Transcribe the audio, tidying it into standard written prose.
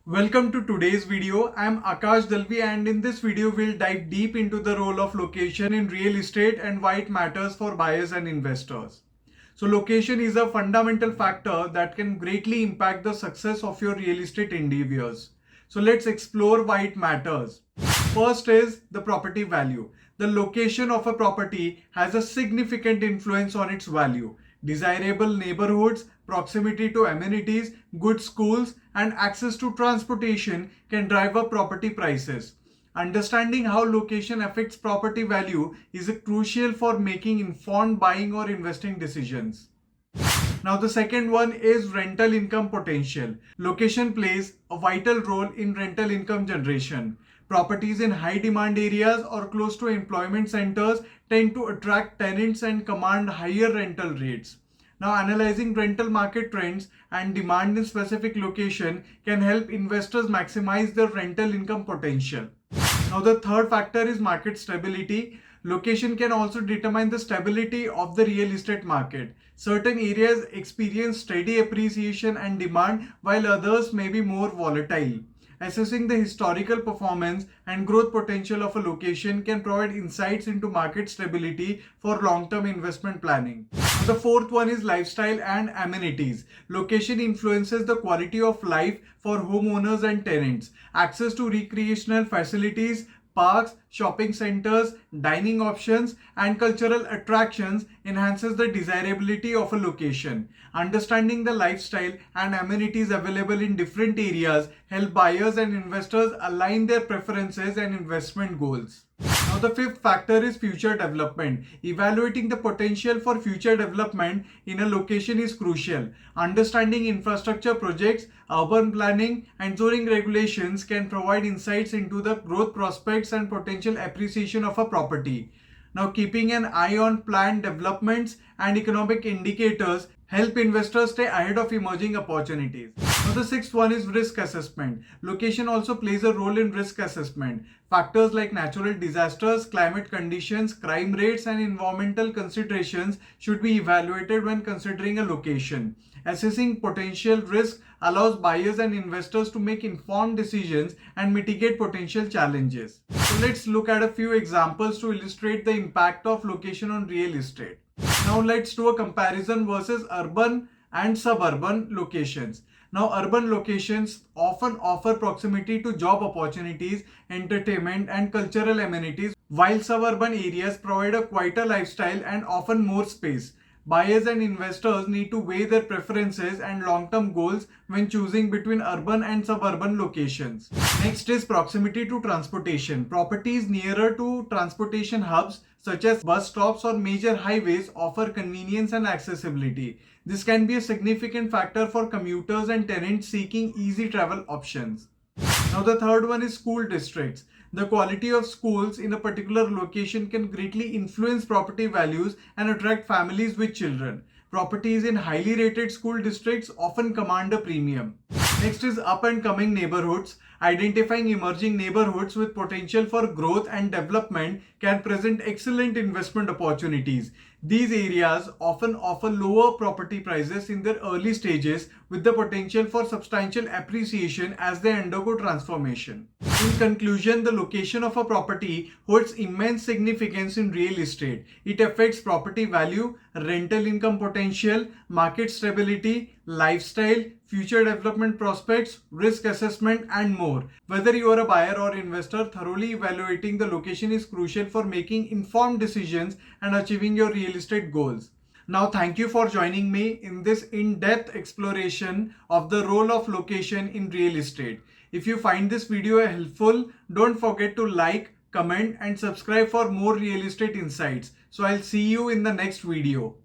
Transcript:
Welcome to today's video. I am Akash Dalvi, and in this video we'll dive deep into the role of location in real estate and why it matters for buyers and investors. So location is a fundamental factor that can greatly impact the success of your real estate endeavors. So let's explore why it matters. First is the property value. The location of a property has a significant influence on its value. Desirable neighborhoods, proximity to amenities, good schools, and access to transportation can drive up property prices. Understanding how location affects property value is crucial for making informed buying or investing decisions. Now the second one is rental income potential. Location plays a vital role in rental income generation. Properties in high demand areas or close to employment centers tend to attract tenants and command higher rental rates. Now analyzing rental market trends and demand in specific location can help investors maximize their rental income potential. Now the third factor is market stability. Location can also determine the stability of the real estate market. Certain areas experience steady appreciation and demand while others may be more volatile. Assessing the historical performance and growth potential of a location can provide insights into market stability for long-term investment planning. The fourth one is lifestyle and amenities. Location influences the quality of life for homeowners and tenants. Access to recreational facilities, parks, shopping centers, dining options, and cultural attractions enhances the desirability of a location. Understanding the lifestyle and amenities available in different areas help buyers and investors align their preferences and investment goals. Now the fifth factor is future development. Evaluating the potential for future development in a location is crucial. Understanding infrastructure projects, urban planning, and zoning regulations can provide insights into the growth prospects and potential appreciation of a property. Now keeping an eye on planned developments and economic indicators help investors stay ahead of emerging opportunities. Now the sixth one is risk assessment. Location also plays a role in risk assessment. Factors like natural disasters, climate conditions, crime rates, and environmental considerations should be evaluated when considering a location. Assessing potential risk allows buyers and investors to make informed decisions and mitigate potential challenges. So let's look at a few examples to illustrate the impact of location on real estate. Now let's do a comparison versus urban and suburban locations. Now urban locations often offer proximity to job opportunities, entertainment, and cultural amenities, while suburban areas provide a quieter lifestyle and often more space. Buyers and investors need to weigh their preferences and long-term goals when choosing between urban and suburban locations. Next is proximity to transportation. Properties nearer to transportation hubs such as bus stops or major highways offer convenience and accessibility. This can be a significant factor for commuters and tenants seeking easy travel options. Now the third one is school districts. The quality of schools in a particular location can greatly influence property values and attract families with children. Properties in highly rated school districts often command a premium. Next is up and coming neighborhoods. Identifying emerging neighborhoods with potential for growth and development can present excellent investment opportunities. These areas often offer lower property prices in their early stages with the potential for substantial appreciation as they undergo transformation. In conclusion, the location of a property holds immense significance in real estate. It affects property value, rental income potential, market stability, lifestyle, future development prospects, risk assessment, and more. Whether you are a buyer or investor, thoroughly evaluating the location is crucial for making informed decisions and achieving your real estate goals. Now, thank you for joining me in this in-depth exploration of the role of location in real estate. If you find this video helpful, don't forget to like, comment, and subscribe for more real estate insights. So I'll see you in the next video.